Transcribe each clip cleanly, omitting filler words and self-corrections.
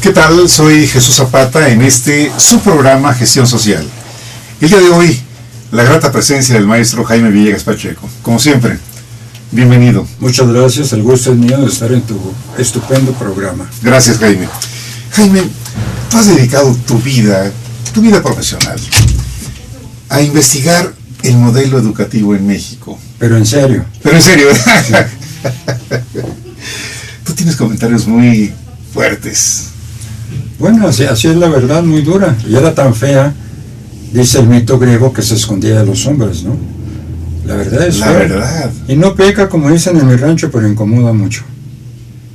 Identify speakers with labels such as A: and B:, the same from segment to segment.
A: ¿Qué tal? Soy Jesús Zapata en su programa Gestión Social. El día de hoy, la grata presencia del maestro Jaime Villegas Pacheco. Como siempre, bienvenido.
B: Muchas gracias, el gusto es mío de estar en tu estupendo programa.
A: Gracias, Jaime. Jaime, tú has dedicado tu vida profesional, a investigar el modelo educativo en México.
B: Pero en serio.
A: Sí. Tú tienes comentarios muy fuertes.
B: Bueno, así es la verdad, muy dura. Y era tan fea, dice el mito griego, que se escondía de los hombres, ¿no? La verdad es
A: la
B: fea.
A: Verdad.
B: Y no peca, como dicen en mi rancho, pero incomoda mucho.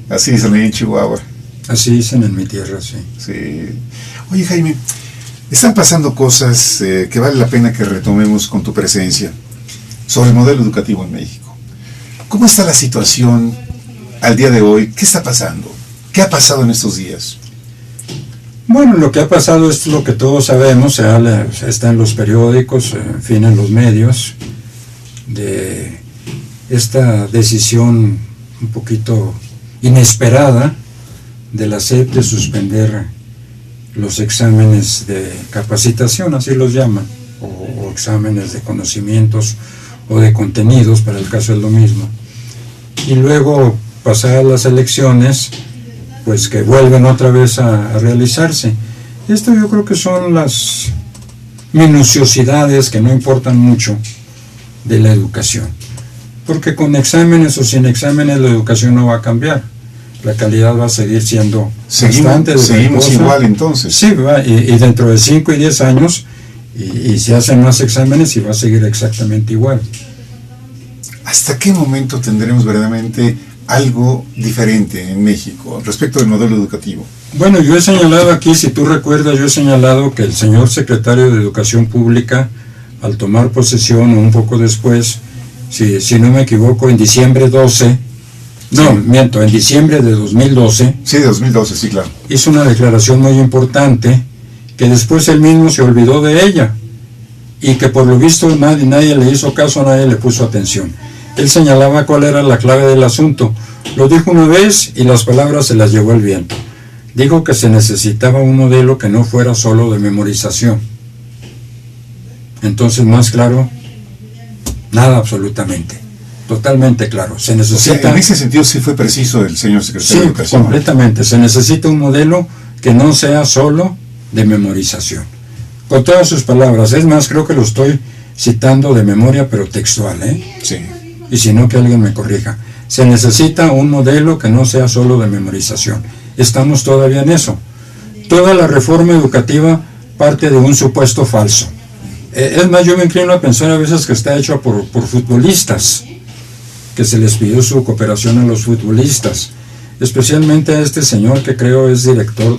A: Así dicen ahí en Chihuahua.
B: Así dicen en mi tierra, sí.
A: Sí. Oye, Jaime, están pasando cosas que vale la pena que retomemos con tu presencia sobre el modelo educativo en México. ¿Cómo está la situación al día de hoy? ¿Qué está pasando? ¿Qué ha pasado en estos días?
B: Bueno, lo que ha pasado es lo que todos sabemos, está en los periódicos, en fin, en los medios, de esta decisión un poquito inesperada de la SEP de suspender los exámenes de capacitación, así los llaman, o exámenes de conocimientos o de contenidos, para el caso es lo mismo. Y luego, pasadas las elecciones, pues que vuelven otra vez a realizarse. Esto yo creo que son las minuciosidades que no importan mucho de la educación, porque con exámenes o sin exámenes la educación no va a cambiar, la calidad va a seguir siendo bastante
A: seguimos igual entonces.
B: Sí, y dentro de 5 y 10 años y se hacen más exámenes y va a seguir exactamente igual.
A: ¿Hasta qué momento tendremos verdaderamente algo diferente en México respecto del modelo educativo?
B: Bueno, yo he señalado aquí, si tú recuerdas, yo he señalado que el señor secretario de Educación Pública, al tomar posesión o un poco después, si no me equivoco, en diciembre 12, en diciembre de 2012.
A: Sí, de 2012, sí, claro.
B: Hizo una declaración muy importante, que después él mismo se olvidó de ella, y que por lo visto nadie le hizo caso, nadie le puso atención. Él señalaba cuál era la clave del asunto. Lo dijo una vez y las palabras se las llevó el viento. Dijo que se necesitaba un modelo que no fuera solo de memorización. Entonces, más claro, nada absolutamente. Totalmente claro. Se necesita...
A: O sea, en ese sentido sí fue preciso el señor secretario de Educación.
B: Sí, completamente. Se necesita un modelo que no sea solo de memorización. Con todas sus palabras. Es más, creo que lo estoy citando de memoria, pero textual, ¿eh?
A: Sí.
B: Y si no, que alguien me corrija. Se necesita un modelo que no sea solo de memorización. Estamos todavía en eso. Toda la reforma educativa parte de un supuesto falso. Es más, yo me inclino a pensar a veces que está hecho por futbolistas, que se les pidió su cooperación a los futbolistas, especialmente a este señor que creo es director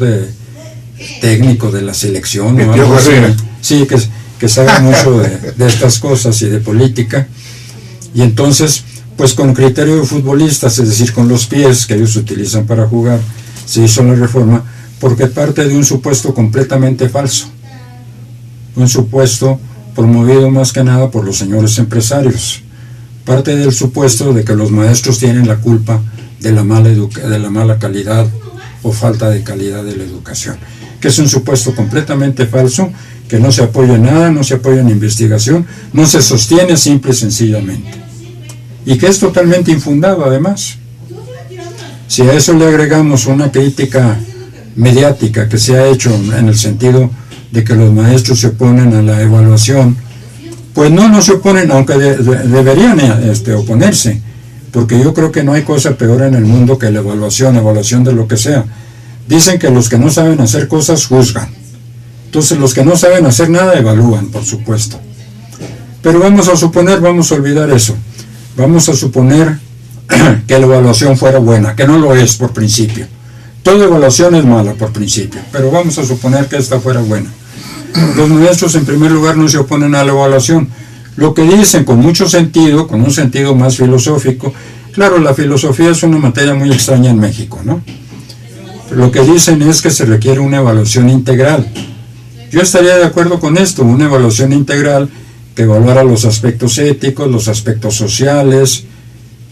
B: técnico de la selección. O algo así. Sí, que sabe mucho de estas cosas y de política. Y entonces, pues con criterio de futbolistas, es decir, con los pies que ellos utilizan para jugar, se hizo la reforma, porque parte de un supuesto completamente falso. Un supuesto promovido más que nada por los señores empresarios. Parte del supuesto de que los maestros tienen la culpa de la mala calidad o falta de calidad de la educación. Que es un supuesto completamente falso, que no se apoya en nada, no se apoya en investigación, no se sostiene simple y sencillamente. Y que es totalmente infundado además. Si a eso le agregamos una crítica mediática que se ha hecho en el sentido de que los maestros se oponen a la evaluación, pues no se oponen, aunque deberían oponerse, porque yo creo que no hay cosa peor en el mundo que la evaluación de lo que sea. Dicen que los que no saben hacer cosas juzgan. Entonces los que no saben hacer nada evalúan, por supuesto. Pero vamos a olvidar eso. Vamos a suponer que la evaluación fuera buena, que no lo es por principio. Toda evaluación es mala por principio, pero vamos a suponer que esta fuera buena. Los maestros en primer lugar no se oponen a la evaluación. Lo que dicen con mucho sentido, con un sentido más filosófico, claro, la filosofía es una materia muy extraña en México, ¿no? Lo que dicen es que se requiere una evaluación integral. Yo estaría de acuerdo con esto, una evaluación integral que evaluara los aspectos éticos, los aspectos sociales,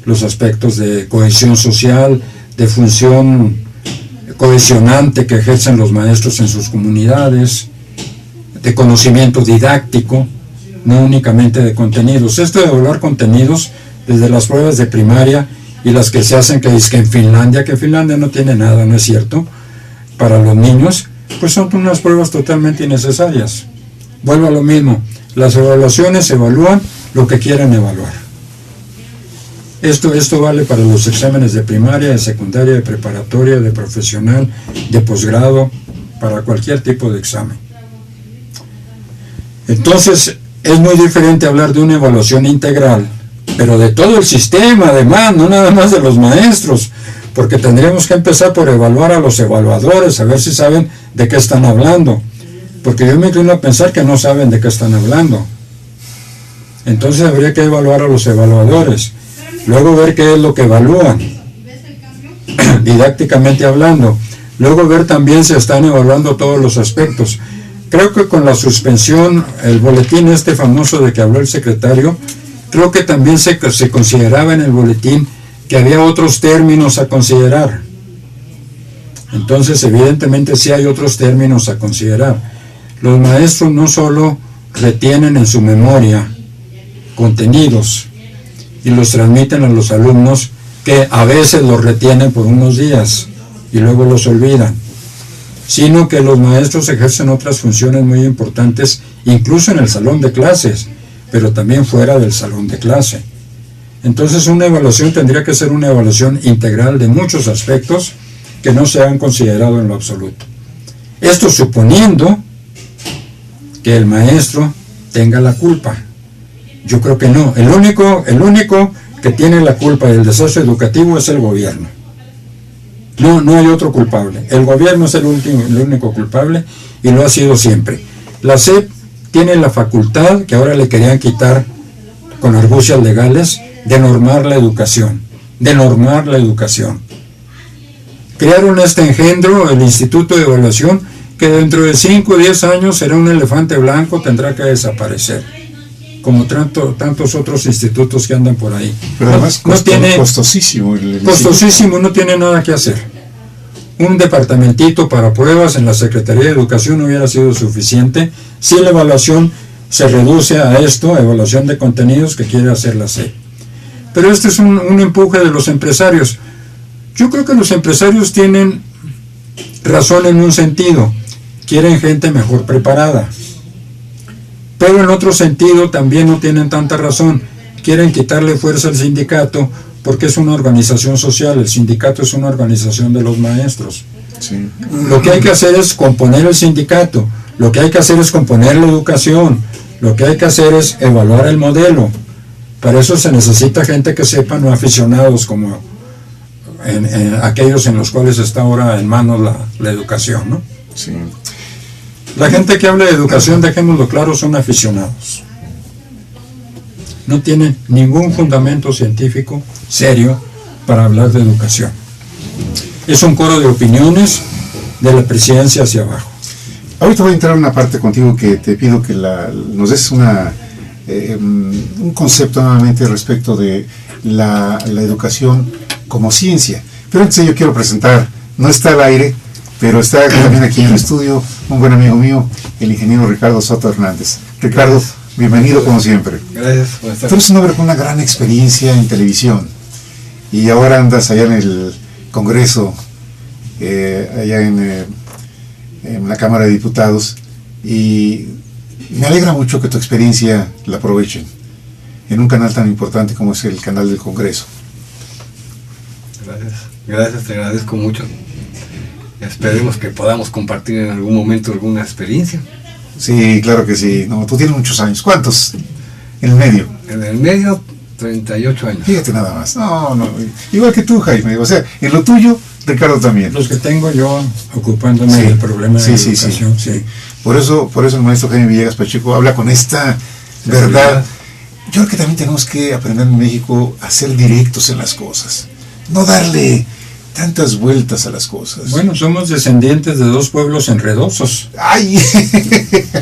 B: los aspectos de cohesión social, de función cohesionante que ejercen los maestros en sus comunidades, de conocimiento didáctico, no únicamente de contenidos. Esto de evaluar contenidos desde las pruebas de primaria y las que se hacen que en Finlandia, que Finlandia no tiene nada, ¿no es cierto?, para los niños, pues son unas pruebas totalmente innecesarias. Vuelvo a lo mismo, las evaluaciones evalúan lo que quieren evaluar. Esto vale para los exámenes de primaria, de secundaria, de preparatoria, de profesional, de posgrado, para cualquier tipo de examen. Entonces, es muy diferente hablar de una evaluación integral, pero de todo el sistema, además, no nada más de los maestros, porque tendríamos que empezar por evaluar a los evaluadores, a ver si saben de qué están hablando, porque yo me inclino a pensar que no saben de qué están hablando. Entonces habría que evaluar a los evaluadores, luego ver qué es lo que evalúan, didácticamente hablando, luego ver también si están evaluando todos los aspectos. Creo que con la suspensión, el boletín este famoso de que habló el secretario, creo que también se consideraba en el boletín que había otros términos a considerar. Entonces, evidentemente sí hay otros términos a considerar. Los maestros no solo retienen en su memoria contenidos y los transmiten a los alumnos, que a veces los retienen por unos días y luego los olvidan, sino que los maestros ejercen otras funciones muy importantes, incluso en el salón de clases, pero también fuera del salón de clase. Entonces una evaluación tendría que ser una evaluación integral de muchos aspectos que no se han considerado en lo absoluto. Esto suponiendo que el maestro tenga la culpa. Yo creo que no. El único que tiene la culpa del desastre educativo es el gobierno. No hay otro culpable. El gobierno es el único culpable y lo ha sido siempre. La SEP tiene la facultad, que ahora le querían quitar con argucias legales, de normar la educación. Crearon este engendro, el Instituto de Evaluación, que dentro de 5 o 10 años será un elefante blanco, tendrá que desaparecer, como tantos otros institutos que andan por ahí.
A: Pero además costosísimo.
B: Costosísimo, no tiene nada que hacer. Un departamentito para pruebas en la Secretaría de Educación no hubiera sido suficiente si la evaluación se reduce a esto, a evaluación de contenidos que quiere hacer la SEP. Pero este es un empuje de los empresarios. Yo creo que los empresarios tienen razón en un sentido, quieren gente mejor preparada. Pero en otro sentido también no tienen tanta razón, quieren quitarle fuerza al sindicato porque es una organización social, el sindicato es una organización de los maestros.
A: Sí.
B: Lo que hay que hacer es componer el sindicato, lo que hay que hacer es componer la educación, lo que hay que hacer es evaluar el modelo. Para eso se necesita gente que sepa, no aficionados como en aquellos en los cuales está ahora en manos la educación, ¿no?
A: Sí.
B: La gente que habla de educación, dejémoslo claro, son aficionados. No tienen ningún fundamento científico serio para hablar de educación. Es un coro de opiniones de la presidencia hacia abajo.
A: Ahorita voy a entrar en una parte contigo que te pido que nos des un concepto nuevamente respecto de la educación como ciencia. Pero antes yo quiero presentar, no está al aire, pero está también aquí en el estudio, un buen amigo mío, el ingeniero Ricardo Soto Hernández. Ricardo, bienvenido como siempre.
C: Gracias.
A: Tú eres un hombre con una gran experiencia en televisión y ahora andas allá en el Congreso, allá en la Cámara de Diputados, y me alegra mucho que tu experiencia la aprovechen en un canal tan importante como es el canal del Congreso.
C: Gracias, te agradezco mucho. Esperemos que podamos compartir en algún momento alguna experiencia.
A: Sí, claro que sí. No, tú tienes muchos años. ¿Cuántos? En el medio.
C: En el medio, 38 años.
A: Fíjate nada más. No, igual que tú, Jaime. O sea, en lo tuyo, Ricardo también.
B: Los que tengo yo ocupándome del problema de la educación. Sí.
A: Por eso el maestro Jaime Villegas Pacheco habla con esta verdad. Yo creo que también tenemos que aprender en México a ser directos en las cosas. No darle tantas vueltas a las cosas.
B: Bueno, somos descendientes de dos pueblos enredosos.
A: ¡Ay!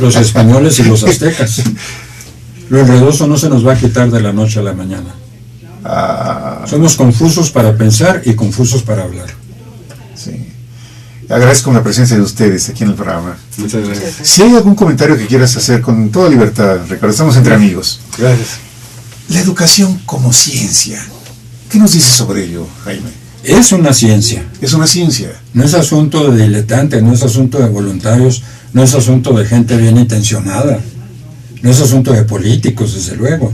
B: Los españoles y los aztecas. Lo enredoso no se nos va a quitar de la noche a la mañana. Somos confusos para pensar y confusos para hablar.
A: Sí. Agradezco la presencia de ustedes aquí en el programa.
C: Muchas gracias.
A: Si hay algún comentario que quieras hacer, con toda libertad, Ricardo, estamos entre amigos.
C: Gracias.
A: La educación como ciencia, ¿qué nos dice sobre ello, Jaime?
B: Es una ciencia.
A: Es una ciencia.
B: No es asunto de diletantes, no es asunto de voluntarios, no es asunto de gente bien intencionada, no es asunto de políticos, desde luego,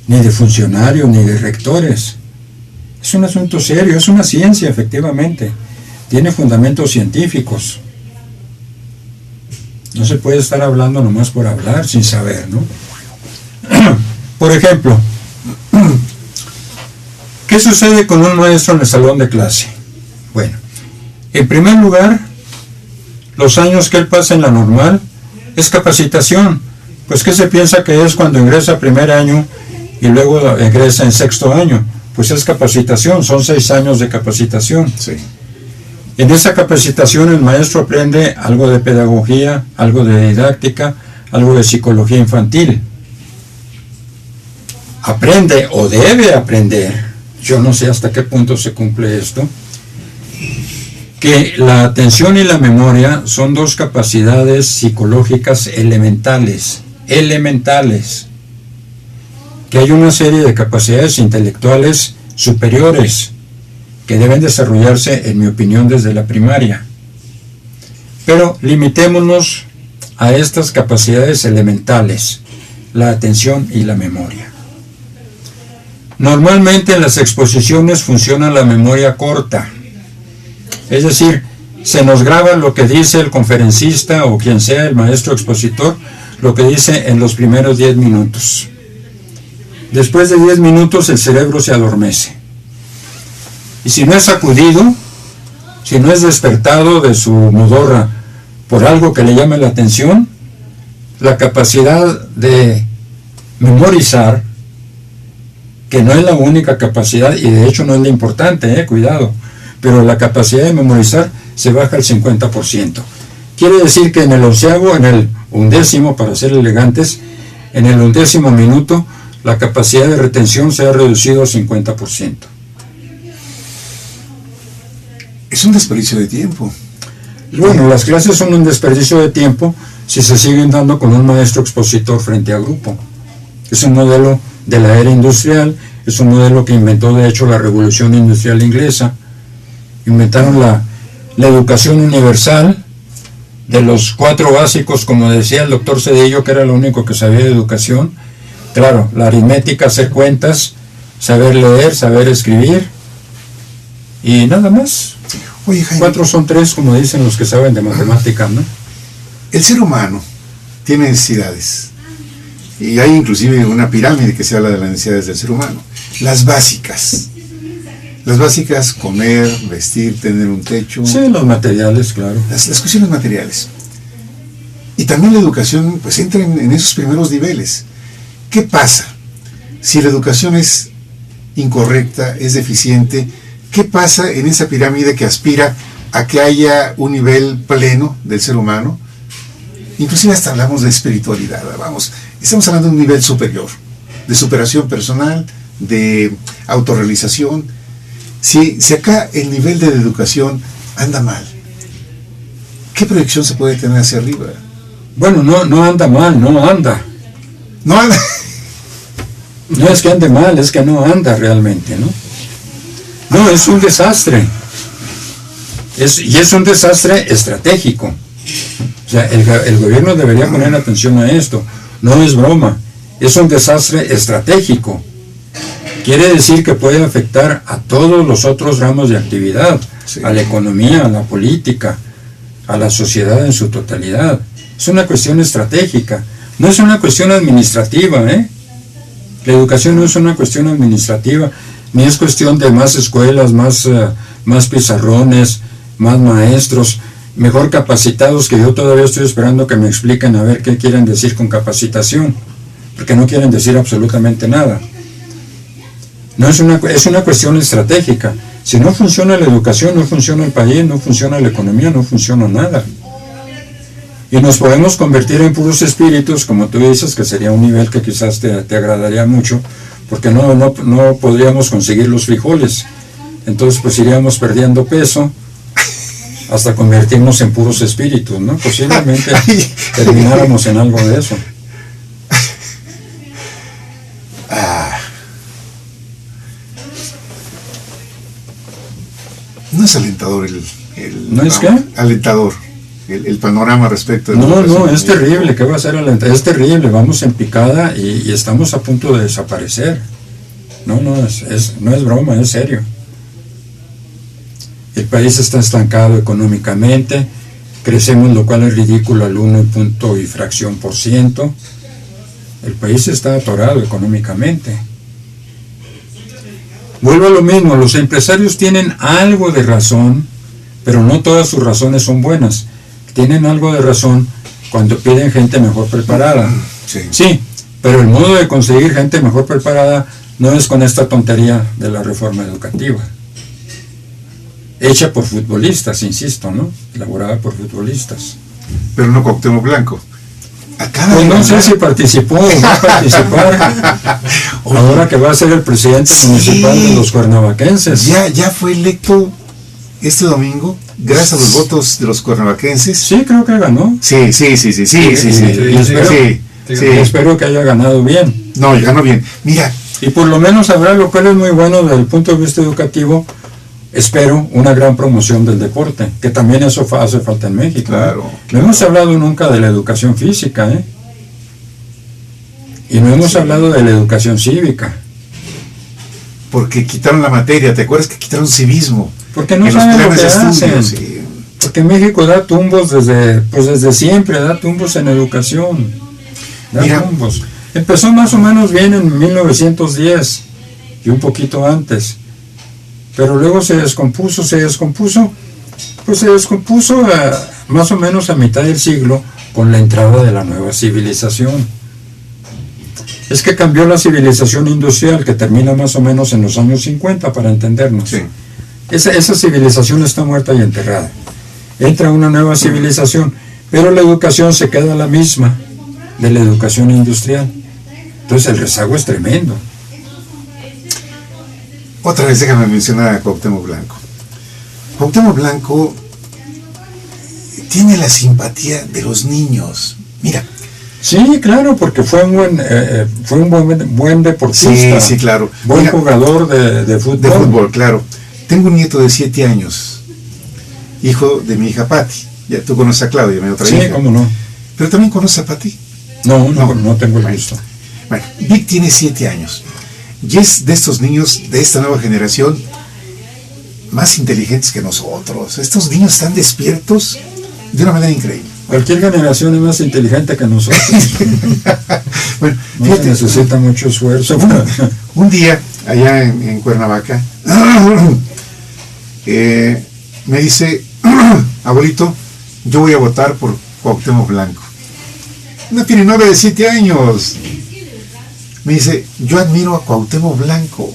B: ni de funcionarios, ni de rectores. Es un asunto serio, es una ciencia, efectivamente. Tiene fundamentos científicos. No se puede estar hablando nomás por hablar, sin saber, ¿no? Por ejemplo, ¿qué sucede con un maestro en el salón de clase? Bueno, en primer lugar, los años que él pasa en la normal es capacitación. Pues ¿qué se piensa que es cuando ingresa a primer año y luego ingresa en sexto año? Pues es capacitación, son 6 años de capacitación.
A: Sí.
B: En esa capacitación el maestro aprende algo de pedagogía, algo de didáctica, algo de psicología infantil. Aprende o debe aprender, yo no sé hasta qué punto se cumple esto, que la atención y la memoria son 2 capacidades psicológicas elementales, que hay una serie de capacidades intelectuales superiores que deben desarrollarse, en mi opinión, desde la primaria. Pero limitémonos a estas capacidades elementales, la atención y la memoria. Normalmente en las exposiciones funciona la memoria corta, es decir, se nos graba lo que dice el conferencista o quien sea el maestro expositor, lo que dice en los primeros 10 minutos. Después de 10 minutos el cerebro se adormece. Y si no es sacudido, si no es despertado de su modorra por algo que le llame la atención, la capacidad de memorizar, que no es la única capacidad, y de hecho no es la importante, cuidado, pero la capacidad de memorizar se baja al 50%. Quiere decir que en el 11º, para ser elegantes, en el 11º minuto, la capacidad de retención se ha reducido al 50%.
A: Es un desperdicio de tiempo.
B: Bueno, las clases son un desperdicio de tiempo si se siguen dando con un maestro expositor frente a grupo. Es un modelo de la era industrial, es un modelo que inventó de hecho la Revolución Industrial Inglesa. Inventaron la educación universal, de los 4 básicos, como decía el doctor Cedillo, que era lo único que sabía de educación. Claro, la aritmética, hacer cuentas, saber leer, saber escribir, y nada más.
A: Oye, Jaime,
B: 4 son 3, como dicen los que saben de matemáticas, ¿no?
A: el ser humano tiene necesidades. Y hay inclusive una pirámide que se habla de las necesidades del ser humano. Las básicas. Las básicas, comer, vestir, tener un techo.
B: Sí, los materiales, claro.
A: Las cuestiones materiales. Y también la educación, pues entra en esos primeros niveles. ¿Qué pasa si la educación es incorrecta, es deficiente? ¿Qué pasa en esa pirámide que aspira a que haya un nivel pleno del ser humano? Inclusive hasta hablamos de espiritualidad, vamos, estamos hablando de un nivel superior, de superación personal, de autorrealización. Si acá el nivel de educación anda mal, ¿qué proyección se puede tener hacia arriba?
B: Bueno, no anda mal, no anda.
A: No anda.
B: No es que ande mal, es que no anda realmente, ¿no? No, es un desastre. Y es un desastre estratégico. O sea, el gobierno debería poner atención a esto. No es broma, es un desastre estratégico. Quiere decir que puede afectar a todos los otros ramos de actividad, sí, a la economía, a la política, a la sociedad en su totalidad. Es una cuestión estratégica, no es una cuestión administrativa, ¿eh? La educación no es una cuestión administrativa, ni es cuestión de más escuelas, más pizarrones, más maestros, mejor capacitados, que yo todavía estoy esperando que me expliquen a ver qué quieren decir con capacitación, porque no quieren decir absolutamente nada. No es una cuestión estratégica. Si no funciona la educación, no funciona el país, no funciona la economía, no funciona nada. Y nos podemos convertir en puros espíritus, como tú dices, que sería un nivel que quizás te agradaría mucho, porque no podríamos conseguir los frijoles. Entonces pues iríamos perdiendo peso hasta convertirnos en puros espíritus, ¿no? Posiblemente termináramos en algo de eso.
A: No es alentador
B: ¿No es qué?
A: Alentador el panorama respecto de
B: no, es terrible. ¿Qué va a ser alentador? Es terrible, vamos en picada y estamos a punto de desaparecer. No es broma, es serio. El país está estancado económicamente, crecemos, lo cual es ridículo, al 1% El país está atorado económicamente. Vuelvo a lo mismo, los empresarios tienen algo de razón, pero no todas sus razones son buenas. Tienen algo de razón cuando piden gente mejor preparada. Sí, pero el modo de conseguir gente mejor preparada no es con esta tontería de la reforma educativa. Hecha por futbolistas, insisto, ¿no? Elaborada por futbolistas.
A: Pero no Cuauhtémoc Blanco.
B: Pues no sé si participó o va a participar. Ahora que va a ser el presidente municipal de los cuernavaquenses.
A: Ya fue electo este domingo, gracias a los votos de los cuernavaquenses.
B: Sí, creo que ganó.
A: Sí.
B: Espero que haya ganado bien.
A: No, ganó bien. Mira.
B: Y por lo menos habrá, lo cual es muy bueno desde el punto de vista educativo, espero una gran promoción del deporte, que también eso hace falta en México.
A: Claro.
B: No hemos hablado nunca de la educación física, y no hemos hablado de la educación cívica.
A: Porque quitaron la materia, ¿te acuerdas que quitaron civismo?
B: Porque no saben lo que hacen.
A: Sí.
B: Porque México da tumbos desde siempre, da tumbos en educación. Tumbos. Empezó más o menos bien en 1910 y un poquito antes. Pero luego se descompuso más o menos a mitad del siglo con la entrada de la nueva civilización. Es que cambió la civilización industrial, que termina más o menos en los años 50, para entendernos.
A: Sí.
B: Esa civilización está muerta y enterrada. Entra una nueva civilización, pero la educación se queda la misma de la educación industrial. Entonces el rezago es tremendo.
A: Otra vez déjame mencionar a Cuauhtémoc Blanco. Cuauhtémoc Blanco tiene la simpatía de los niños. Mira.
B: Sí, claro, porque fue un buen deportista.
A: Sí, claro.
B: Buen jugador de fútbol.
A: De fútbol, claro. Tengo un nieto de 7 años, hijo de mi hija Patti. Ya tú conoces a Claudia, mi otra hija.
B: Sí, cómo no.
A: ¿Pero también conoces a Patti?
B: No tengo el gusto.
A: Bueno, Vic tiene 7 años. Y es de estos niños de esta nueva generación más inteligentes que nosotros. Estos niños están despiertos de una manera increíble.
B: Cualquier generación es más inteligente que nosotros.
A: Bueno,
B: no
A: fíjate,
B: se necesita mucho esfuerzo.
A: Un día, allá en Cuernavaca, me dice, abuelito, yo voy a votar por Cuauhtémoc Blanco. No tiene 9 de 7 años. Me dice, yo admiro a Cuauhtémoc Blanco.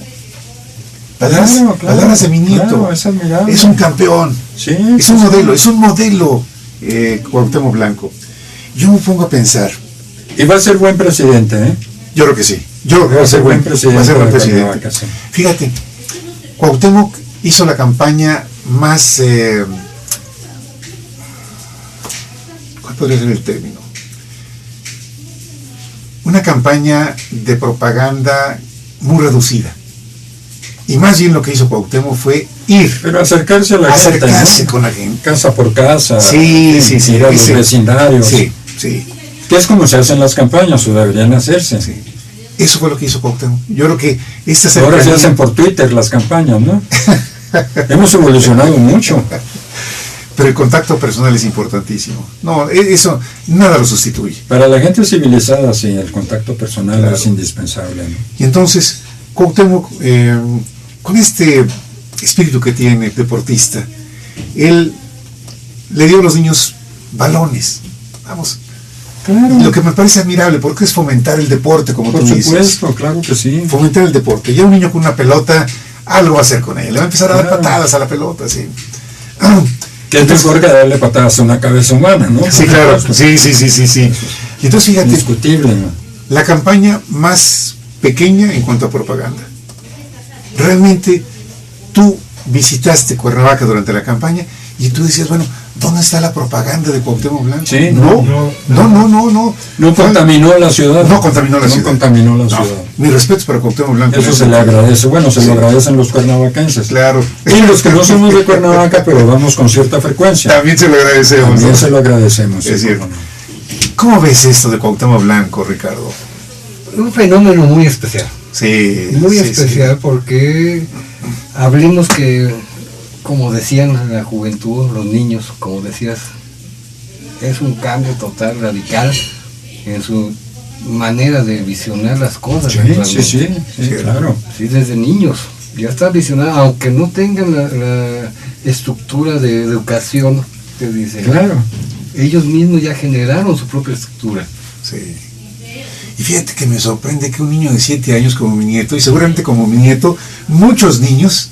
A: Palabras de mi nieto.
B: Claro,
A: es un campeón.
B: Sí,
A: es un modelo, Cuauhtémoc Blanco. Yo me pongo a pensar.
B: Y va a ser buen presidente,
A: Yo creo que sí. Yo creo que va a ser buen presidente.
B: Sí.
A: Fíjate, Cuauhtémoc hizo la campaña más... ¿cuál podría ser el término? Una campaña de propaganda muy reducida. Y más bien lo que hizo Cuauhtémoc fue ir.
B: Pero acercarse a la gente.
A: Acercarse con la gente.
B: Casa por casa.
A: Sí.
B: Ir a los vecindarios.
A: Sí.
B: Que es como se hacen las campañas, o deberían hacerse.
A: Sí. Eso fue lo que hizo Cuauhtémoc. Yo creo que
B: ahora se hacen por Twitter las campañas, ¿no? Hemos evolucionado mucho.
A: Pero el contacto personal es importantísimo. No, eso nada lo sustituye.
B: Para la gente civilizada, sí, el contacto personal es indispensable, ¿no?
A: Y entonces, Cuauhtémoc, con este espíritu que tiene deportista, él le dio a los niños balones. Vamos.
B: Claro.
A: Lo que me parece admirable, porque es fomentar el deporte, como tú dices.
B: Por supuesto, claro que sí.
A: Fomentar el deporte. Ya un niño con una pelota, algo va a hacer con él. Le va a empezar a dar patadas a la pelota, sí.
B: Que es mejor que darle patadas a una cabeza humana, ¿no?
A: Sí, claro. Sí. Y entonces, fíjate,
B: indiscutible, ¿no?
A: La campaña más pequeña en cuanto a propaganda. Realmente, tú visitaste Cuernavaca durante la campaña Y tú decías, bueno, ¿dónde está la propaganda de Cuauhtémoc Blanco?
B: Sí,
A: no
B: contaminó la ciudad.
A: No contaminó la ciudad.
B: Contaminó la ciudad.
A: Mi respeto para Cuauhtémoc Blanco.
B: Eso se le agradece. Bueno, se lo agradecen los cuernavacenses.
A: Claro.
B: Y los que no somos de Cuernavaca, pero vamos con cierta frecuencia.
A: También se lo agradecemos.
B: También se lo agradecemos.
A: Es cierto. ¿Cómo ves esto de Cuauhtémoc Blanco, Ricardo?
C: Un fenómeno muy especial.
A: Sí.
C: Muy
A: sí,
C: especial
A: sí.
C: porque hablemos que, como decían la juventud, los niños, como decías, es un cambio total, radical en su manera de visionar las cosas.
B: Sí, claro.
C: Sí, desde niños ya están visionando, aunque no tengan la estructura de educación que dice.
B: Claro.
C: Ellos mismos ya generaron su propia estructura.
A: Sí. Y fíjate que me sorprende que un niño de 7 años como mi nieto, y seguramente como mi nieto, muchos niños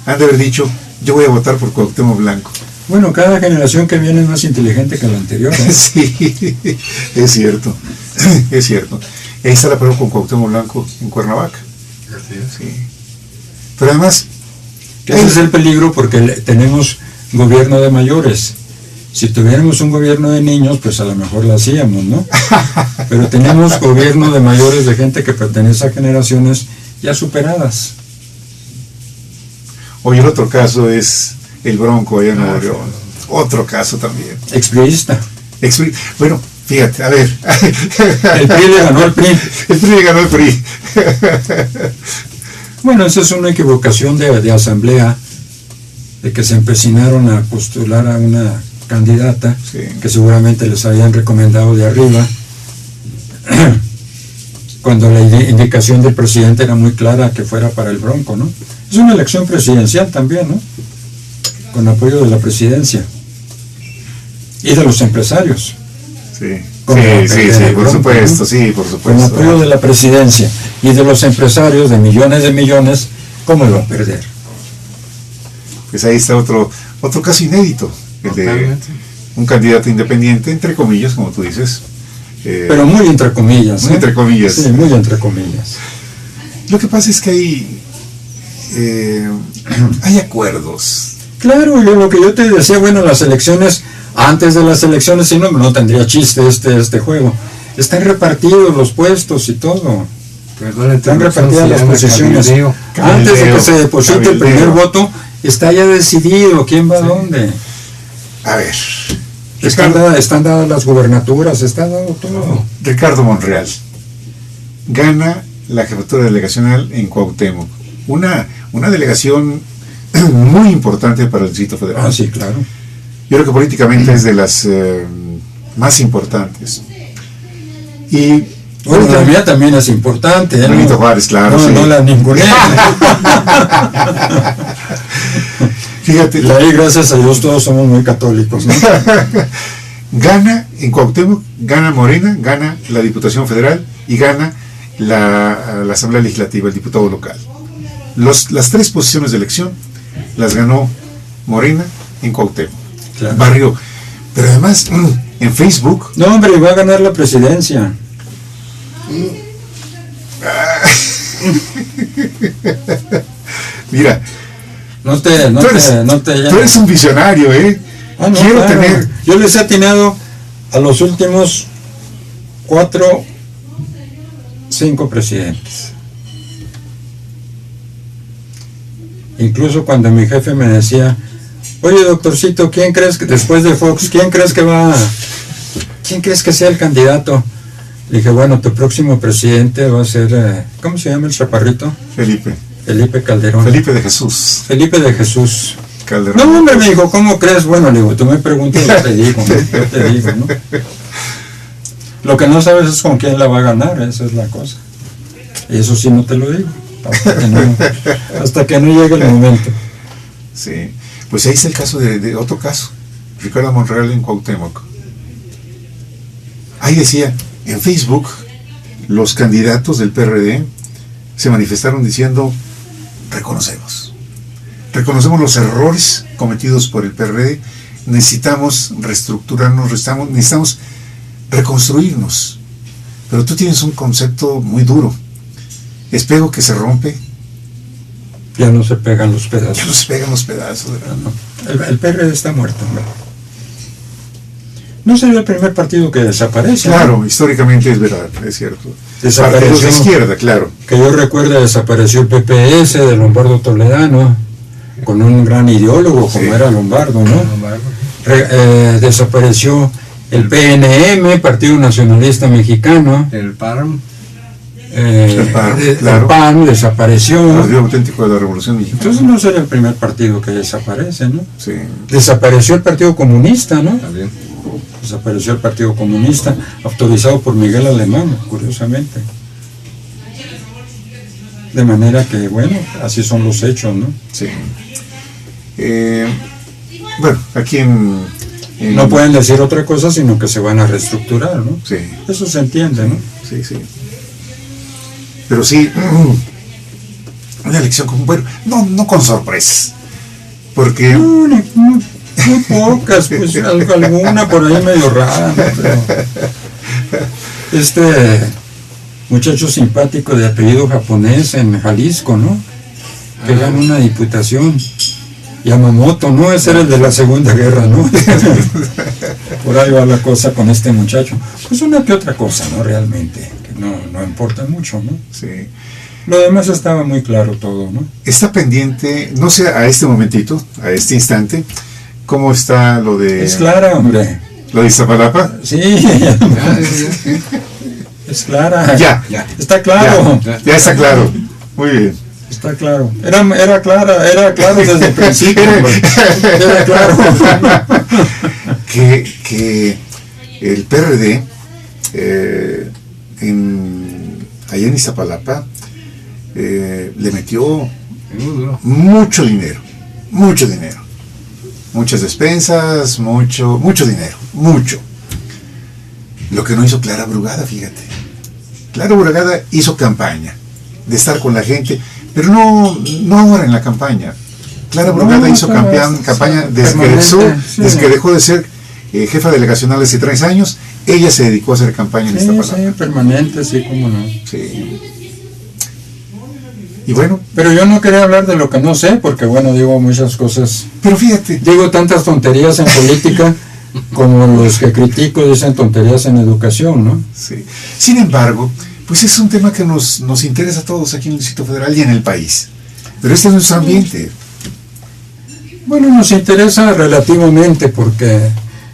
A: han de haber dicho, yo voy a votar por Cuauhtémoc Blanco.
B: Bueno, cada generación que viene es más inteligente que la anterior, ¿eh?
A: Sí, es cierto, es cierto. Ahí está la prueba con Cuauhtémoc Blanco en Cuernavaca.
C: Así es.
A: Sí. Pero además...
B: Ese es el peligro porque tenemos gobierno de mayores. Si tuviéramos un gobierno de niños, pues a lo mejor lo hacíamos, ¿no? Pero tenemos gobierno de mayores, de gente que pertenece a generaciones ya superadas.
A: Oye, el otro caso es el Bronco allá en Nuevo León. Otro caso también.
B: Expriista.
A: Bueno, fíjate, a ver.
B: El PRI le ganó al PRI.
A: El PRI le ganó al PRI.
B: Bueno, esa es una equivocación de asamblea, de que se empecinaron a postular a una candidata,
A: sí,
B: que seguramente les habían recomendado de arriba, cuando la indicación del presidente era muy clara que fuera para el Bronco, ¿no? Es una elección presidencial también, ¿no? Con apoyo de la presidencia y de los empresarios.
A: Sí,
B: Sí,
A: por supuesto, ¿no? Sí, por supuesto.
B: Con apoyo de la presidencia y de los empresarios de millones, ¿cómo lo va a perder?
A: Pues ahí está otro caso inédito, el de un candidato independiente, entre comillas, como tú dices.
B: Pero muy entre comillas.
A: Muy entre comillas.
B: Sí, muy entre comillas.
A: Lo que pasa es que hay acuerdos.
B: Claro, lo que yo te decía, bueno, las elecciones, antes de las elecciones, si no tendría chiste este juego. Están repartidos los puestos y todo.
C: Perdón,
B: están repartidas las posiciones. Antes de que se deposite el primer voto, está ya decidido quién va a dónde.
A: A ver.
B: Están dadas las gubernaturas, está dado todo.
A: Ricardo Monreal gana la jefatura delegacional en Cuauhtémoc. Una delegación muy importante para el Distrito Federal.
B: Ah, sí, claro.
A: Yo creo que políticamente es de las más importantes. Y
B: bueno, la mía también es importante.
A: Benito Juárez, claro.
B: No,
A: sí.
B: no la ninguné.
A: Fíjate.
B: Ahí, gracias a Dios, todos somos muy católicos, ¿no?
A: Gana en Cuauhtémoc, gana Morena, gana la Diputación Federal y gana la Asamblea Legislativa, el diputado local. Las 3 posiciones de elección las ganó Morena en Cuauhtémoc.
B: Claro.
A: Barrio. Pero además, en Facebook...
B: No, hombre, va a ganar la presidencia.
A: Mira,
B: tú eres
A: un visionario, ¿eh?
B: Ah, no,
A: Quiero
B: claro.
A: tener...
B: Yo les he atinado a los últimos 5 presidentes. Incluso cuando mi jefe me decía, oye, doctorcito, ¿quién crees que después de Fox, quién crees que sea el candidato? Le dije, bueno, tu próximo presidente va a ser, ¿cómo se llama el chaparrito?
A: Felipe
B: Calderón.
A: Felipe de Jesús
B: Calderón. No, hombre, me dijo, ¿cómo crees? Bueno, le digo, tú me preguntas, yo te digo, ¿no? Lo que no sabes es con quién la va a ganar, esa es la cosa. Y eso sí no te lo digo, hasta que no llegue el momento.
A: Sí, pues ahí está el caso de otro caso, Ricardo Monreal en Cuauhtémoc. Ahí decía, en Facebook, los candidatos del PRD se manifestaron diciendo, reconocemos los errores cometidos por el PRD, necesitamos reestructurarnos, necesitamos reconstruirnos. Pero tú tienes un concepto muy duro. Espejo que se rompe,
B: Ya no se pegan los
A: Ya no
B: pedazos.
A: se pegan los pedazos, ¿verdad?
B: No. El PRD está muerto, hombre. No sería el primer partido que desaparece.
A: Claro,
B: ¿no?
A: históricamente es verdad, es cierto.
B: Desapareció.
A: Partidos de izquierda, claro.
B: Que yo recuerde, desapareció el PPS de Lombardo Toledano, con un gran ideólogo como
A: Sí.
B: era Lombardo, ¿no? Desapareció el PNM, Partido Nacionalista Mexicano.
C: El PARM.
A: El PAN, claro.
B: El PAN desapareció.
A: Partido auténtico de la Revolución Mexicana.
B: Entonces no sería el primer partido que desaparece, ¿no?
A: Sí.
B: Desapareció el Partido Comunista, ¿no?
C: También.
B: Desapareció el Partido Comunista, autorizado por Miguel Alemán, curiosamente. De manera que, bueno, así son los hechos, ¿no?
A: Sí. Bueno, aquí en
B: No pueden decir otra cosa, sino que se van a reestructurar, ¿no?
A: Sí,
B: Eso se entiende, ¿no?
A: sí, sí. Pero sí, una elección con, bueno, no con sorpresas, porque
B: No, muy pocas, pues alguna por ahí medio rara, ¿no? Pero este muchacho simpático de apellido japonés en Jalisco, ¿no? Que gana una diputación. Yamamoto, ¿no? Ese era el de la Segunda Guerra, ¿no? Por ahí va la cosa con este muchacho. Pues una que otra cosa, ¿no? Realmente, que no importa mucho, ¿no?
A: sí,
B: Lo demás estaba muy claro todo, ¿no?
A: está pendiente, no sé a este momentito, a este instante, cómo está lo de
B: Es clara, hombre.
A: lo de Iztapalapa.
B: Sí,
C: Sí.
B: es clara.
A: Ya,
B: Está claro.
A: ya está claro. Muy bien.
B: Está claro. Era claro desde el principio. hombre. Era claro.
A: que el PRD allá en Iztapalapa le metió mucho dinero, muchas despensas, mucho dinero, mucho. Lo que no hizo Clara Brugada, fíjate. Clara Brugada hizo campaña de estar con la gente, pero no ahora en la campaña. Clara Brugada hizo campaña desde que dejó de ser jefa delegacional hace 3 años. Ella se dedicó a hacer campaña en Iztapalapa.
B: Sí, permanente, sí, cómo no.
A: Sí. Y bueno,
B: Pero yo no quería hablar de lo que no sé, porque bueno, digo muchas cosas.
A: pero fíjate,
B: Digo tantas tonterías en política como los que critico dicen tonterías en educación, ¿no?
A: sí. Sin embargo, pues es un tema que nos interesa a todos aquí en el Distrito Federal y en el país. Pero este es nuestro ambiente.
B: Bueno, nos interesa relativamente porque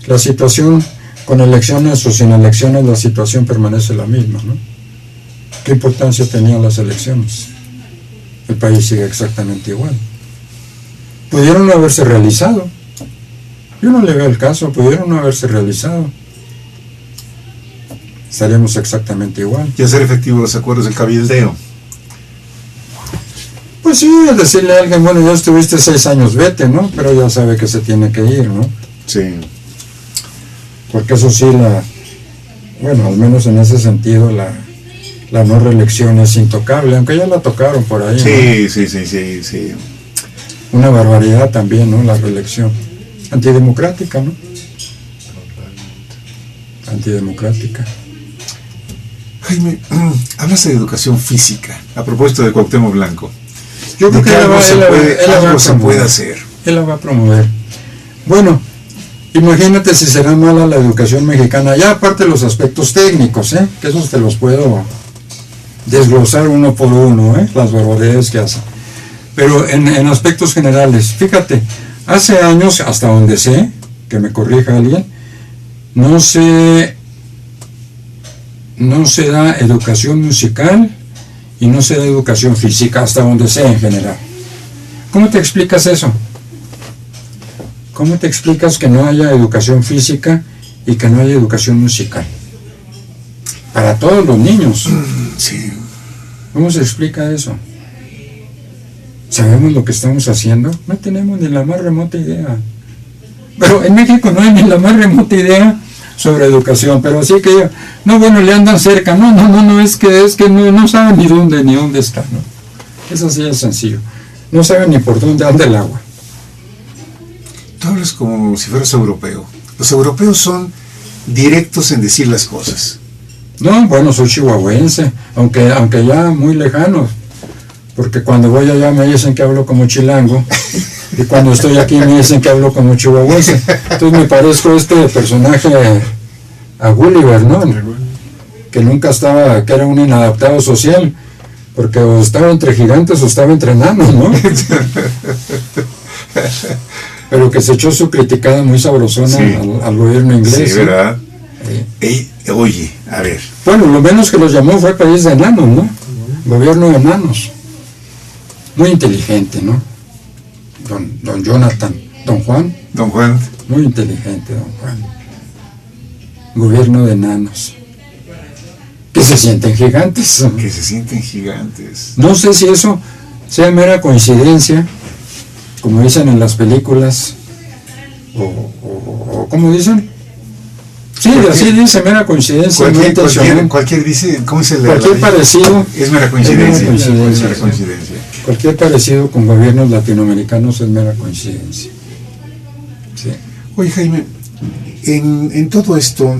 B: la situación con elecciones o sin elecciones, la situación permanece la misma, ¿no? ¿Qué importancia tenían las elecciones? El país sigue exactamente igual. Pudieron no haberse realizado. Yo no le veo el caso, pudieron no haberse realizado. Estaríamos exactamente igual.
A: Y hacer efectivos los acuerdos del cabildeo.
B: Pues sí, al decirle a alguien, bueno, ya estuviste 6 años, vete, ¿no? Pero ya sabe que se tiene que ir, ¿no?
A: Sí.
B: Porque eso sí, bueno, al menos en ese sentido, la no reelección es intocable, aunque ya la tocaron por ahí,
A: Sí,
B: ¿no?
A: sí.
B: Una barbaridad también, ¿no? La reelección. Antidemocrática, ¿no? Antidemocrática.
A: Jaime, hablaste de educación física, a propósito de Cuauhtémoc Blanco.
B: Yo creo
A: De
B: que
A: que algo se puede
B: promover.
A: hacer.
B: Él la va a promover. Bueno, imagínate si será mala la educación mexicana, ya aparte de los aspectos técnicos, que esos te los puedo desglosar uno por uno, las barbaridades que hacen. Pero en aspectos generales, fíjate, hace años, hasta donde sé, que me corrija alguien, no se da educación musical y no se da educación física, hasta donde sé en general. ¿Cómo te explicas eso? ¿Cómo te explicas que no haya educación física y que no haya educación musical? Para todos los niños.
A: Sí.
B: ¿Cómo se explica eso? ¿Sabemos lo que estamos haciendo? No tenemos ni la más remota idea. Pero en México no hay ni la más remota idea sobre educación, pero así que no, bueno, le andan cerca, no, es que no saben ni dónde está, ¿no? Eso sí es sencillo. No saben ni por dónde anda el agua.
A: Tú hablas como si fueras europeo. Los europeos son directos en decir las cosas.
B: No, bueno, soy chihuahuense, aunque ya muy lejano, porque cuando voy allá me dicen que hablo como chilango, y cuando estoy aquí me dicen que hablo como chihuahuense. Entonces me parezco este personaje a Gulliver, ¿no? Que nunca estaba, que era un inadaptado social, porque o estaba entre gigantes o estaba entre enanos, ¿no? Pero que se echó su criticada muy sabrosona
A: Sí.
B: al gobierno inglés.
A: Sí, ¿verdad?
B: Sí.
A: Oye, a ver,
B: Bueno, lo menos que los llamó fue país de enanos, ¿no? Gobierno de enanos. Muy inteligente, ¿no? Don Jonathan, don Juan,
A: don Juan,
B: muy inteligente, don Juan. Gobierno de enanos. Que se sienten gigantes.
A: que se sienten gigantes.
B: No sé si eso sea mera coincidencia, como dicen en las películas, o ¿cómo dicen? Sí, así dice, mera coincidencia, no intencional.
A: Cualquier dice, ¿cómo se le
B: Cualquier parecido
A: es mera coincidencia.
B: es mera coincidencia.
A: coincidencia.
B: Cualquier parecido con gobiernos latinoamericanos es mera coincidencia. Sí.
A: Oye, Jaime, en todo esto,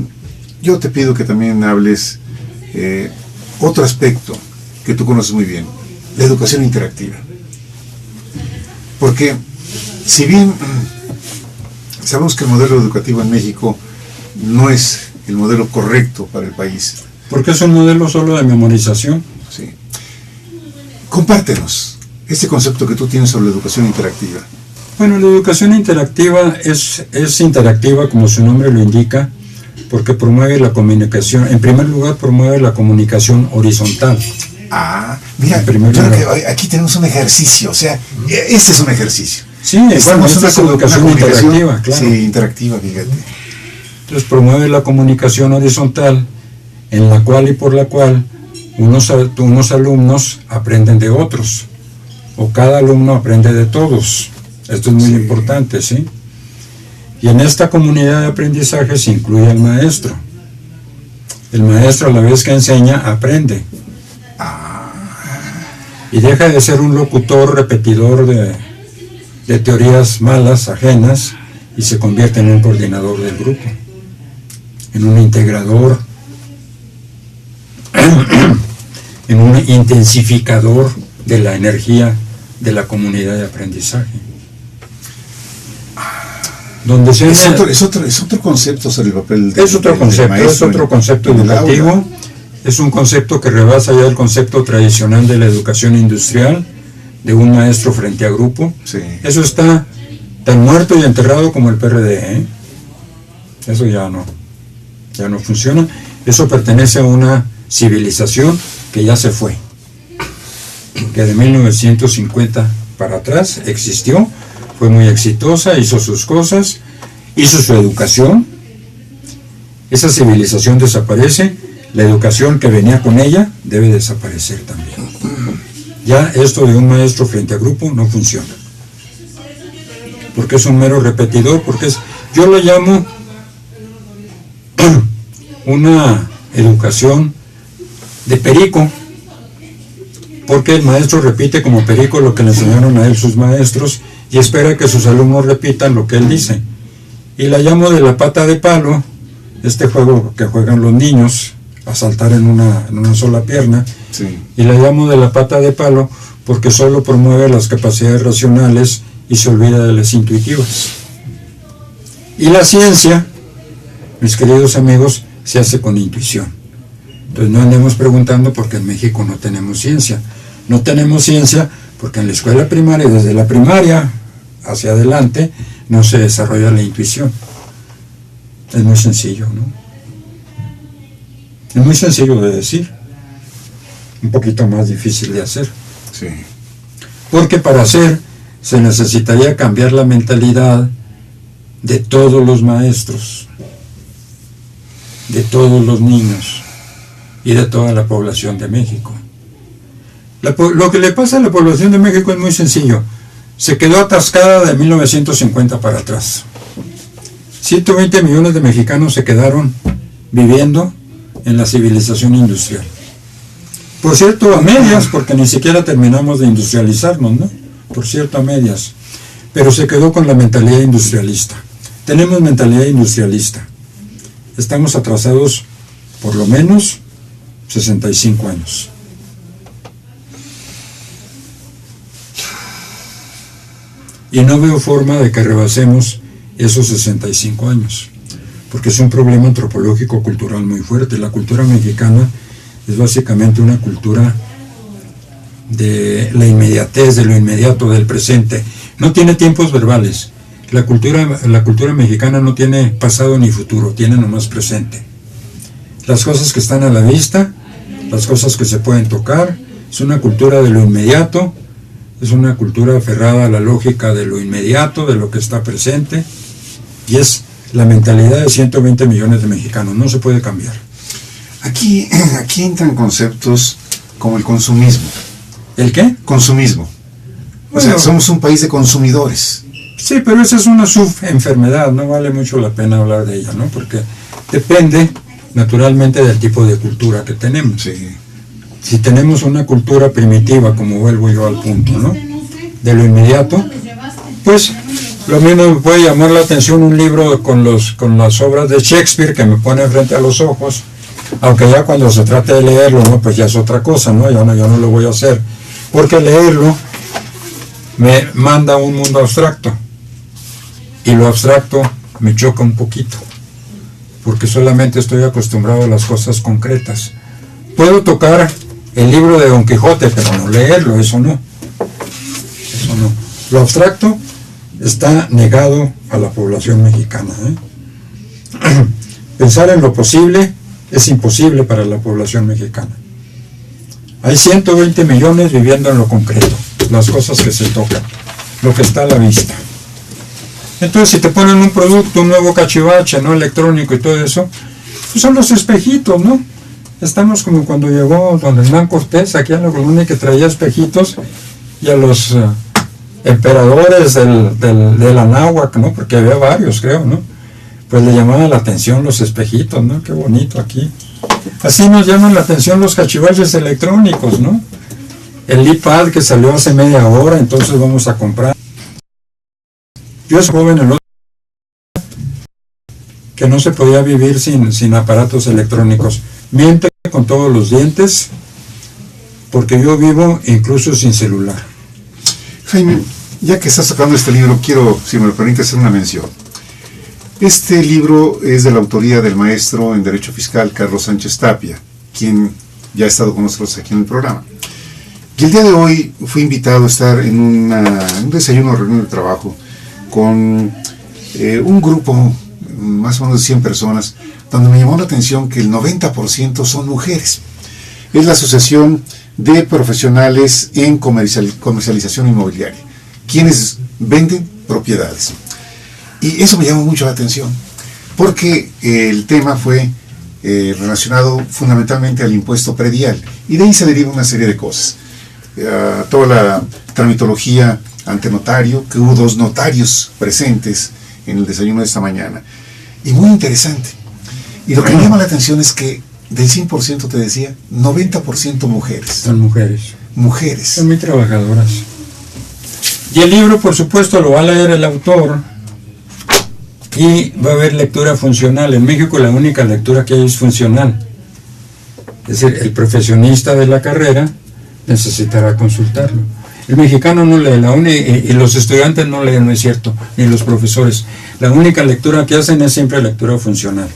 A: yo te pido que también hables otro aspecto que tú conoces muy bien, la educación interactiva. Porque, si bien sabemos que el modelo educativo en México no es el modelo correcto para el país,
B: Porque es un modelo solo de memorización.
A: ¿sí? Compártenos este concepto que tú tienes sobre la educación interactiva.
B: Bueno, la educación interactiva es interactiva, como su nombre lo indica, porque promueve la comunicación. En primer lugar, promueve la comunicación horizontal.
A: Mira,
B: En primer
A: yo creo
B: lugar.
A: que aquí tenemos un ejercicio, o sea, este es un ejercicio.
B: Sí, bueno, esta es educación interactiva, claro.
A: Sí, interactiva, fíjate.
B: Entonces promueve la comunicación horizontal, en la cual y por la cual unos alumnos aprenden de otros, o cada alumno aprende de todos. Esto es muy importante, ¿sí? Y en esta comunidad de aprendizaje se incluye el maestro. El maestro, a la vez que enseña, aprende. Y deja de ser un locutor repetidor de teorías malas, ajenas, y se convierte en un coordinador del grupo, en un integrador, en un intensificador de la energía de la comunidad de aprendizaje. Donde se
A: Es otro concepto sobre el papel
B: es otro concepto, es otro concepto educativo, es un concepto que rebasa ya el concepto tradicional de la educación industrial, de un maestro frente a grupo.
A: Sí.
B: Eso está tan muerto y enterrado como el PRD, ¿eh? Eso ya no funciona. Eso pertenece a una civilización que ya se fue, que de 1950 para atrás existió, fue muy exitosa, hizo sus cosas, hizo su educación. Esa civilización desaparece, la educación que venía con ella debe desaparecer también. Ya esto de un maestro frente a grupo no funciona, porque es un mero repetidor, porque yo lo llamo una educación de perico, porque el maestro repite como perico lo que le enseñaron a él sus maestros y espera que sus alumnos repitan lo que él dice. Y la llamo de la pata de palo, este juego que juegan los niños a saltar en una sola pierna,
A: Sí.
B: y la llamo de la pata de palo porque solo promueve las capacidades racionales y se olvida de las intuitivas. Y la ciencia, mis queridos amigos, se hace con intuición. Entonces no andemos preguntando porque en México no tenemos ciencia. No tenemos ciencia porque en la escuela primaria, desde la primaria hacia adelante, no se desarrolla la intuición. Es muy sencillo, ¿no? Es muy sencillo de decir, un poquito más difícil de hacer.
A: Sí.
B: Porque para hacer se necesitaría cambiar la mentalidad de todos los maestros, de todos los niños y de toda la población de México. Lo que le pasa a la población de México es muy sencillo. Se quedó atascada de 1950 para atrás. 120 millones de mexicanos se quedaron viviendo en la civilización industrial. Por cierto, a medias, porque ni siquiera terminamos de industrializarnos, ¿no? Por cierto, a medias. Pero se quedó con la mentalidad industrialista. Tenemos mentalidad industrialista. Estamos atrasados por lo menos 65 años. Y no veo forma de que rebasemos esos 65 años, porque es un problema antropológico cultural muy fuerte. La cultura mexicana es básicamente una cultura de la inmediatez, de lo inmediato, del presente. No tiene tiempos verbales. La cultura mexicana no tiene pasado ni futuro, tiene nomás presente. Las cosas que están a la vista, las cosas que se pueden tocar, es una cultura de lo inmediato, es una cultura aferrada a la lógica de lo inmediato, de lo que está presente, y es la mentalidad de 120 millones de mexicanos, no se puede cambiar.
A: Aquí entran conceptos como el consumismo.
B: ¿El qué?
A: Consumismo. O sea, somos un país de consumidores.
B: Sí, pero esa es una subenfermedad, no vale mucho la pena hablar de ella, ¿no? Porque depende naturalmente del tipo de cultura que tenemos.
A: Sí.
B: Si tenemos una cultura primitiva, como vuelvo yo al punto, ¿no?, de lo inmediato, pues lo mismo me puede llamar la atención un libro con las obras de Shakespeare que me pone frente a los ojos, aunque ya cuando se trate de leerlo, ¿no?, pues ya es otra cosa, ¿no? Ya no lo voy a hacer, porque leerlo me manda a un mundo abstracto, y lo abstracto me choca un poquito, porque solamente estoy acostumbrado a las cosas concretas. Puedo tocar el libro de Don Quijote, pero no leerlo, eso no. Eso no. Lo abstracto está negado a la población mexicana, ¿eh? Pensar en lo posible es imposible para la población mexicana. Hay 120 millones viviendo en lo concreto, las cosas que se tocan, lo que está a la vista. Entonces, si te ponen un producto, un nuevo cachivache, ¿no?, electrónico y todo eso, pues son los espejitos, ¿no? Estamos como cuando llegó don Hernán Cortés aquí a la colonia, que traía espejitos, y a los emperadores del Anáhuac, ¿no?, porque había varios, creo, ¿no?, pues le llamaban la atención los espejitos, ¿no? Qué bonito aquí. Así nos llaman la atención los cachivaches electrónicos, ¿no? El iPad que salió hace media hora, entonces vamos a comprar. Yo soy joven el otro que no se podía vivir sin aparatos electrónicos. Miente con todos los dientes, porque yo vivo incluso sin celular.
A: Jaime, ya que estás sacando este libro, quiero, si me lo permite, hacer una mención. Este libro es de la autoría del maestro en Derecho Fiscal, Carlos Sánchez Tapia, quien ya ha estado con nosotros aquí en el programa. Y el día de hoy fui invitado a estar en un desayuno, reunión de trabajo, con un grupo, más o menos de 100 personas, donde me llamó la atención que el 90% son mujeres. Es la Asociación de Profesionales en Comercialización Inmobiliaria, quienes venden propiedades. Y eso me llamó mucho la atención, porque el tema fue relacionado fundamentalmente al impuesto predial, y de ahí se deriva una serie de cosas. Toda la tramitología ante notario, que hubo 2 notarios presentes en el desayuno de esta mañana, y muy interesante. Y lo que me llama la atención es que del 100% te decía, 90% mujeres.
B: Son mujeres.
A: Mujeres.
B: Son muy trabajadoras. Y el libro, por supuesto, lo va a leer el autor, y va a haber lectura funcional. En México la única lectura que hay es funcional. Es decir, el profesionista de la carrera necesitará consultarlo. El mexicano no lee, y los estudiantes no leen, no es cierto, ni los profesores. La única lectura que hacen es siempre lectura funcional.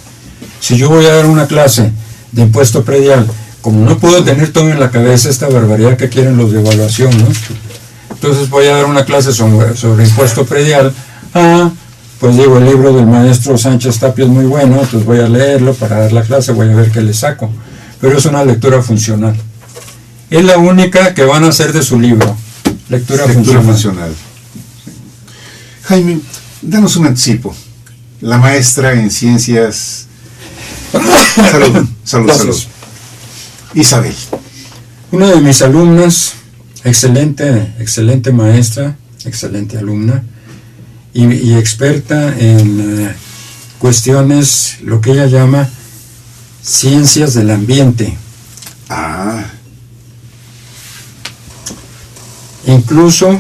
B: Si yo voy a dar una clase de impuesto predial, como no puedo tener todo en la cabeza, esta barbaridad que quieren los de evaluación, ¿no?, entonces voy a dar una clase sobre impuesto predial. Pues digo, el libro del maestro Sánchez Tapia es muy bueno, entonces voy a leerlo para dar la clase, voy a ver qué le saco. Pero es una lectura funcional. Es la única que van a hacer de su libro. Lectura funcional.
A: Jaime, danos un anticipo. La maestra en ciencias... Salud. Isabel.
B: Una de mis alumnas, excelente maestra, excelente alumna, y experta en cuestiones, lo que ella llama ciencias del ambiente. Incluso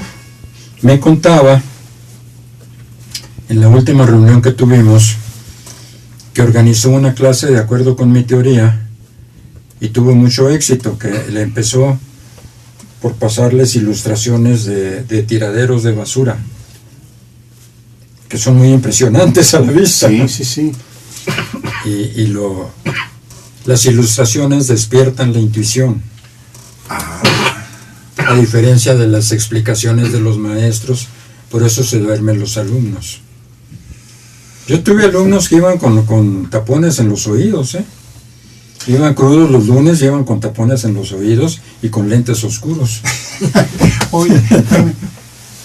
B: me contaba en la última reunión que tuvimos que organizó una clase de acuerdo con mi teoría y tuvo mucho éxito, que le empezó por pasarles ilustraciones de tiraderos de basura. que son muy impresionantes a la vista.
A: Sí, sí, sí.
B: Y las ilustraciones despiertan la intuición. A diferencia de las explicaciones de los maestros, por eso se duermen los alumnos. Yo tuve alumnos que iban con tapones en los oídos, ¿eh? Iban crudos los lunes, iban con tapones en los oídos y con lentes oscuros.
A: Oye,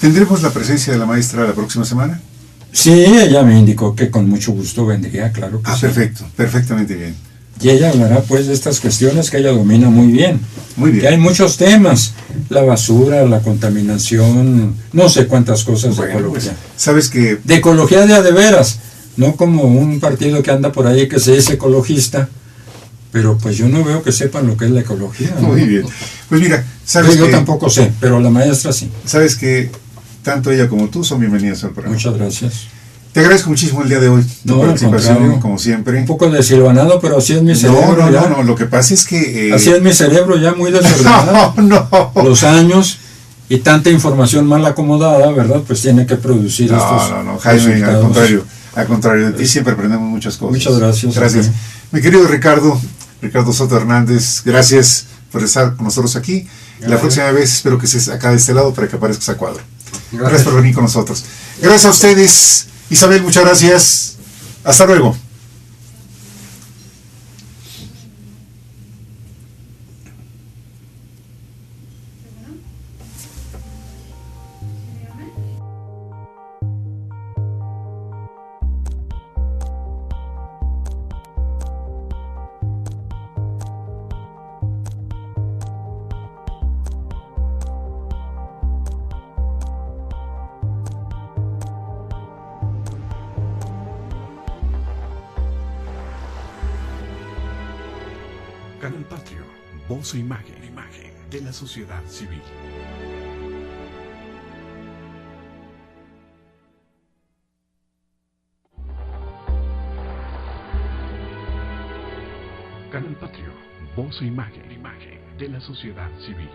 A: ¿tendremos la presencia de la maestra la próxima semana?
B: Sí, ella me indicó que con mucho gusto vendría, claro que sí.
A: Perfecto, perfectamente bien.
B: Y ella hablará pues de estas cuestiones que ella domina muy bien.
A: Muy bien.
B: Que hay muchos temas, la basura, la contaminación, no sé cuántas cosas de ecología.
A: Pues, sabes que...
B: De ecología de veras, no como un partido que anda por ahí que se dice ecologista, pero pues yo no veo que sepan lo que es la ecología, ¿no?
A: Muy bien. Pues mira, sabes
B: yo
A: que...
B: tampoco sé, pero la maestra sí.
A: Sabes que tanto ella como tú son bienvenidas al programa.
B: Muchas gracias.
A: Te agradezco muchísimo el día de hoy, tu
B: No, al
A: participación,
B: contrario.
A: como siempre.
B: Un poco desilvanado, pero así es mi cerebro.
A: No, lo que pasa es que...
B: Así es mi cerebro ya muy desordenado.
A: No.
B: Los años y tanta información mal acomodada, ¿verdad? Pues tiene que producir estos
A: No, Jaime,
B: resultados.
A: al contrario, de ti siempre aprendemos muchas cosas.
B: Muchas gracias.
A: Gracias.
B: Jaime.
A: Mi querido Ricardo Soto Hernández, gracias por estar con nosotros aquí.
C: Gracias.
A: La próxima vez espero que estés acá de este lado para que aparezcas a cuadro. Gracias por venir con nosotros. Gracias a ustedes. Isabel, muchas gracias. Hasta luego.
D: Canal Patrio, voz e imagen de la sociedad civil. Canal Patrio, voz e imagen de la sociedad civil.